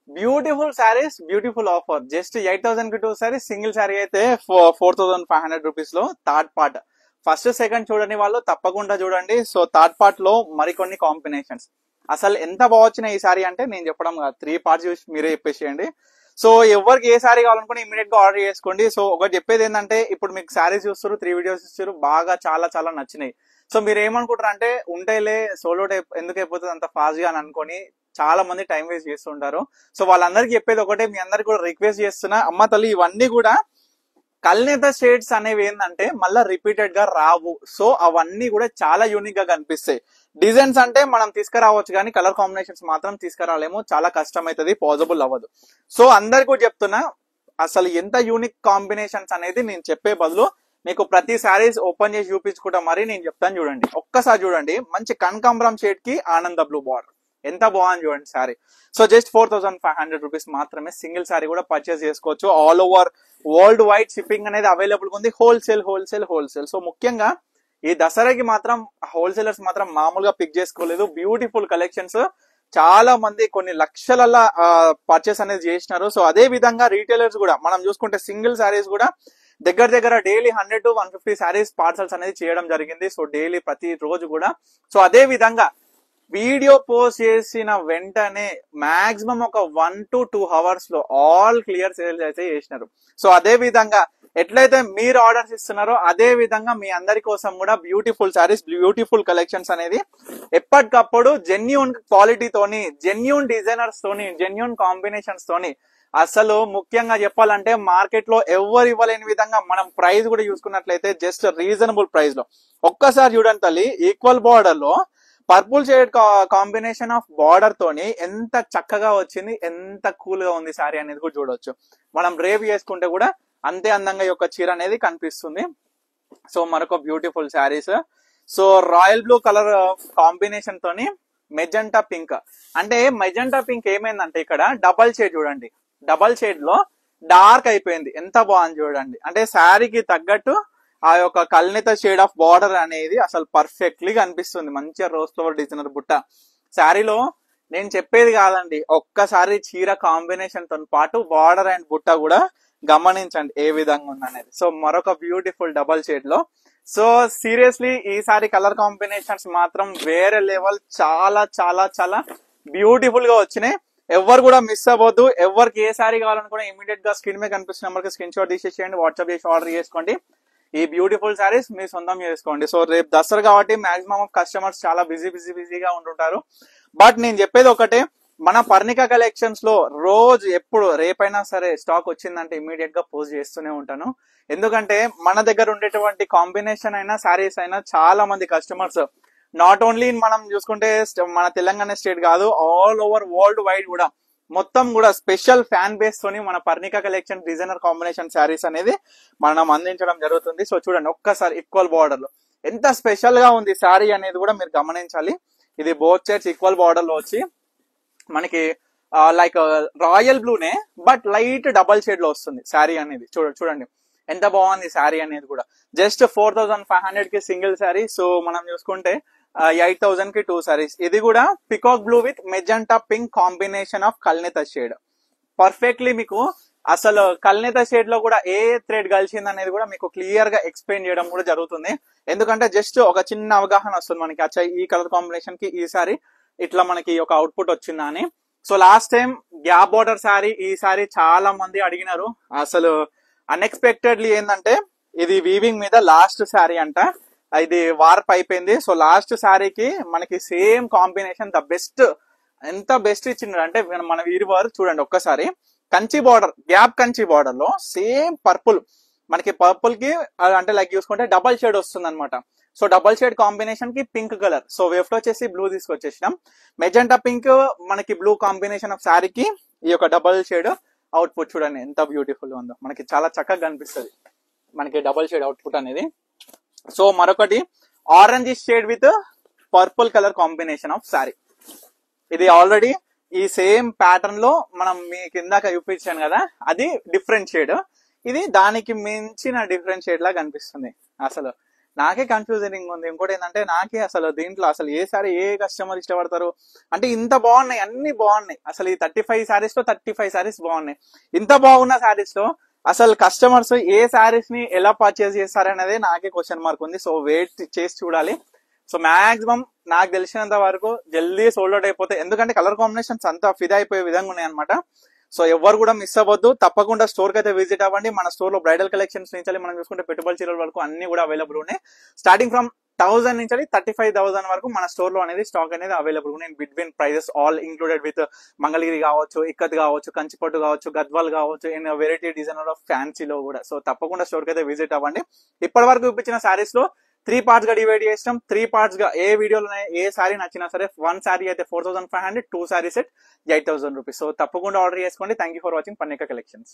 Beautiful saris, beautiful offer. Just 8,000 కి 2 saris. Single sari అయితే 4,500 rupees లో. థర్డ్ పార్ట్ ఫస్ట్ సెకండ్ చూడని వాళ్ళు తప్పకుండా చూడండి. సో థర్డ్ పార్ట్ లో మరికొన్ని కాంబినేషన్స్ అసలు ఎంత బాగా ఈ శారీ అంటే నేను చెప్పడం కాదు, 3 పార్ట్స్ చూసి మీరే చెప్పేసేయండి. సో ఎవరికి ఏ శారీ కావాలనుకుని ఇమీడియట్ గా ఆర్డర్ చేసుకోండి. సో ఒకటి చెప్పేది ఏంటంటే, ఇప్పుడు మీకు శారీస్ చూస్తారు, 3 వీడియోస్ చూస్తారు, బాగా చాలా చాలా నచ్చినాయి. సో మీరు ఏమనుకుంటారు అంటే, ఉంటేలే సోలో టైప్ ఎందుకు అయిపోతుంది అంత ఫాస్ట్ గా అని అనుకొని చాలా మంది టైం వేస్ట్ చేస్తుంటారు. సో వాళ్ళందరికీ చెప్పేది ఒకటే, మీ అందరికి కూడా రిక్వెస్ట్ చేస్తున్నా, అమ్మ తల్లి ఇవన్నీ కూడా కల్నేత షేడ్స్ అనేవి ఏంటంటే మళ్ళీ రిపీటెడ్ గా రావు. సో అవన్నీ కూడా చాలా యూనిక్ గా కనిపిస్తాయి. డిజైన్స్ అంటే మనం తీసుకురావచ్చు కానీ కలర్ కాంబినేషన్స్ మాత్రం తీసుకురాలేము, చాలా కష్టం అవుతుంది, పాసిబుల్ అవ్వదు. సో అందరికి కూడా చెప్తున్నా, అసలు ఎంత యూనిక్ కాంబినేషన్స్ అనేది నేను చెప్పే బదులు మీకు ప్రతి శారీస్ ఓపెన్ చేసి చూపించుకుంటా మరి నేను చెప్తాను. చూడండి, ఒక్కసారి చూడండి, మంచి కనకాంబరం షేడ్ కి ఆనంద బ్లూ బార్డర్, ఎంత బాగుంది చూడండి శారీ. సో జస్ట్ 4,500 రూపీస్ మాత్రమే. సింగిల్ శారీ కూడా పర్చేస్ చేసుకోవచ్చు. All over world wide shipping అనేది అవైలబుల్ ఉంది. Wholesale wholesale wholesale. సో ముఖ్యంగా ఈ దసరాకి మాత్రం హోల్సేలర్స్ మాత్రం మామూలుగా పిక్ చేసుకోలేదు. బ్యూటిఫుల్ కలెక్షన్స్, చాలా మంది కొన్ని లక్షల పర్చేస్ అనేది చేసినారు. సో అదే విధంగా రీటైలర్స్ కూడా మనం చూసుకుంటే సింగిల్ శారీస్ కూడా దగ్గర దగ్గర డైలీ 100 to 150 శారీస్ పార్సల్స్ అనేది చేయడం జరిగింది. సో డైలీ ప్రతి రోజు కూడా. సో అదే విధంగా వీడియో పోస్ట్ చేసిన వెంటనే మాక్సిమం ఒక 1 to 2 hours లో ఆల్ క్లియర్ సేల్స్ అయితే చేసినారు. సో అదే విధంగా ఎట్లయితే మీరు ఆర్డర్స్ ఇస్తున్నారో అదే విధంగా మీ అందరి కోసం కూడా బ్యూటిఫుల్ శారీస్, బ్యూటిఫుల్ కలెక్షన్స్ అనేది ఎప్పటికప్పుడు జెన్యూన్ క్వాలిటీతోని, జెన్యూన్ డిజైనర్స్ తోని, జెన్యూన్ కాంబినేషన్స్ తోని, అసలు ముఖ్యంగా చెప్పాలంటే మార్కెట్ లో ఎవరు ఇవ్వలేని విధంగా మనం ప్రైస్ కూడా చూసుకున్నట్లయితే జస్ట్ రీజనబుల్ ప్రైస్ లో. ఒక్కసారి చూడండి తల్లి, ఈక్వల్ బార్డర్ లో purple shade combination of border తోని ఎంత చక్కగా వచ్చింది, ఎంత కూల్ గా ఉంది శారీ అనేది కూడా చూడొచ్చు. మనం రేవ్ చేసుకుంటే కూడా అంతే అందంగా ఈ యొక్క చీర అనేది కనిపిస్తుంది. సో మరొక beautiful saris. So royal blue colour combination తోని మెజెంటా పింక్. అంటే మెజెంటా పింక్ ఏమైందంటే ఇక్కడ డబల్ షేడ్ చూడండి, డబల్ షేడ్ లో డార్క్ అయిపోయింది, ఎంత బాగుంది చూడండి. అంటే శారీకి తగ్గట్టు ఆ యొక్క కల్నేత షేడ్ ఆఫ్ బార్డర్ అనేది అసలు పర్ఫెక్ట్లీ కనిపిస్తుంది. మంచిగా రోజ్ ఫ్లవర్ డిజైనర్ బుట్ట శారీలో. నేను చెప్పేది కాదండి, ఒక్కసారి చీర కాంబినేషన్ తో పాటు బార్డర్ అండ్ బుట్ట కూడా గమనించండి ఏ విధంగా ఉందనేది. సో మరొక బ్యూటిఫుల్ డబల్ షేడ్ లో. సో సీరియస్లీ ఈసారి కలర్ కాంబినేషన్స్ మాత్రం వేరే లెవెల్, చాలా చాలా చాలా బ్యూటిఫుల్ గా వచ్చినాయి. ఎవరు కూడా మిస్ అవ్వద్దు. ఎవరికి ఏ శారీ కావాలనుకున్నా ఇమీడియట్ గా స్క్రీన్ మీద కనిపిస్తున్న నెంబర్ కి స్క్రీన్ షాట్ తీసేసేయండి, వాట్సాప్ చేసి ఆర్డర్ చేసుకోండి. ఈ బ్యూటిఫుల్ శారీస్ మీ సొంతం చేసుకోండి. సో రేపు దసరా కాబట్టి మాక్సిమం ఆఫ్ కస్టమర్స్ చాలా బిజీగా ఉంటుంటారు. బట్ నేను చెప్పేది ఒకటే, మన పర్ణిక కలెక్షన్స్ లో రోజు ఎప్పుడు రేపైనా సరే స్టాక్ వచ్చిందంటే ఇమీడియట్ గా పోస్ట్ చేస్తూనే ఉంటాను. ఎందుకంటే మన దగ్గర ఉండేటువంటి కాంబినేషన్ అయినా శారీస్ అయినా చాలా మంది కస్టమర్స్ నాట్ ఓన్లీ మనం చూసుకుంటే మన తెలంగాణ స్టేట్ కాదు, ఆల్ ఓవర్ వరల్డ్ వైడ్ కూడా మొత్తం కూడా స్పెషల్ ఫ్యాన్ బేస్ తోని మన Parnika collection designer combination saris అనేది మనం అందించడం జరుగుతుంది. సో చూడండి ఒక్కసారి ఈక్వల్ బార్డర్ లో ఎంత స్పెషల్ గా ఉంది శారీ అనేది కూడా మీరు గమనించాలి. ఇది బోత్ సైడ్స్ ఈక్వల్ బార్డర్ లో వచ్చి మనకి లైక్ రాయల్ బ్లూనే బట్ లైట్ డబల్ షేడ్ లో వస్తుంది శారీ అనేది. చూడండి ఎంత బాగుంది శారీ అనేది కూడా. జస్ట్ 4,500 కి సింగిల్ శారీ. సో మనం చూసుకుంటే 8,000 కి 2 శారీస్. ఇది కూడా peacock blue with magenta pink combination of kalneta షేడ్. పర్ఫెక్ట్లీ మీకు అసలు కల్నేత షేడ్ లో కూడా ఏ థ్రెడ్ కలిసింది అనేది కూడా మీకు క్లియర్ గా ఎక్స్ప్లెయిన్ చేయడం కూడా జరుగుతుంది. ఎందుకంటే జస్ట్ ఒక చిన్న అవగాహన వస్తుంది మనకి, అచ్చా ఈ కలర్ కాంబినేషన్ కి ఈసారి ఇట్లా మనకి ఒక అవుట్పుట్ వచ్చిందా అని. So last time gap border sari, ఈ శారీ చాలా మంది అడిగినారు. అసలు అన్ఎక్స్పెక్టెడ్లీ ఏంటంటే ఇది వీవింగ్ మీద లాస్ట్ శారీ అంట, ఇది వార్ప్ అయిపోయింది. సో లాస్ట్ శారీకి మనకి సేమ్ కాంబినేషన్ ద బెస్ట్, ఎంత బెస్ట్ ఇచ్చినారు అంటే మన వీరివారు చూడండి ఒక్కసారి. Kanchi border, gap Kanchi border లో సేమ్ పర్పుల్, మనకి పర్పుల్ కి అంటే లైక్ చూసుకుంటే డబల్ షేడ్ వస్తుంది అనమాట. సో డబల్ షేడ్ కాంబినేషన్ కి పింక్ కలర్. సో వేఫ్ట్ వచ్చేసి బ్లూ తీసుకొచ్చేసినాం. మెజెంటా పింక్ మనకి బ్లూ కాంబినేషన్ ఆఫ్ శారీకి ఈ యొక్క డబల్ షేడ్ అవుట్పుట్ చూడండి ఎంత బ్యూటిఫుల్ ఉందో, మనకి చాలా చక్కగా కనిపిస్తుంది మనకి డబల్ షేడ్ అవుట్పుట్ అనేది. సో మరొకటి orange shade with purple colour combination of sari. ఇది ఆల్రెడీ ఈ సేమ్ ప్యాటర్న్ లో మనం మీకు ఇందాక చూపించాను కదా, అది డిఫరెంట్ షేడ్. ఇది దానికి మించిన డిఫరెంట్ షేడ్ లా కనిపిస్తుంది. అసలు నాకే కన్ఫ్యూజనింగ్ ఉంది. ఇంకోటి ఏంటంటే నాకే అసలు దీంట్లో అసలు ఏ సారీ ఏ కస్టమర్ ఇష్టపడతారు అంటే ఇంత బాగున్నాయి, అన్ని బాగున్నాయి. అసలు ఈ 35 సారీస్ లో 35 సారీస్ బాగున్నాయి. ఇంత బాగున్న సారీస్ లో అసలు కస్టమర్స్ ఏ సారీస్ ని ఎలా పర్చేస్ చేస్తారనేది నాకే క్వశ్చన్ మార్క్ ఉంది. సో వెయిట్ చేసి చూడాలి. సో మాక్సిమం నాకు తెలిసినంత వరకు జల్దీ సోల్డ్ అవుట్ అయిపోతాయి, ఎందుకంటే కలర్ కాంబినేషన్స్ అంతా ఫిదా అయిపోయే విధంగా ఉన్నాయి అనమాట. సో ఎవరు కూడా మిస్ అవ్వద్దు, తప్పకుండా స్టోర్ కి అయితే విజిట్ అవ్వండి. మన స్టోర్ లో బ్రైడల్ కలెక్షన్స్ నుంచి మనం చూసుకుంటే పెట్టుబడి చీరల వరకు అన్ని కూడా అవైలబుల్ ఉన్నాయి. స్టార్టింగ్ ఫ్రమ్ 1000 నుంచి 35,000 వరకు మన స్టోర్ లో అనేది స్టాక్ అనేది అవైలబుల్ ఉన్నాయి. Between prizes all included with Mangalagiri కావచ్చు, ఇక్కత్ కావచ్చు, కంచిపట్టు కావచ్చు, గద్వాల్ కావచ్చు, ఇన్ వెరైటీ డిజైనర్ ఆఫ్ ఫ్యాన్సీలో కూడా. సో తప్పకుండా స్టోర్ కి అయితే విజిట్ అవ్వండి. ఇప్పటి వరకు చూపించిన సారీస్ లో 3 పార్ట్స్ గా డివైడ్ చేస్తాం. 3 పార్ట్స్ గా ఏ వీడియోలో ఏ సారీ నచ్చినా సరే 1 సారీ అయితే 4,500, 2 సారీ సెట్ 8,000 రూపీస్. సో తప్పకుండా ఆర్డర్ చేసుకోండి. Thank you for watching Pannika collections.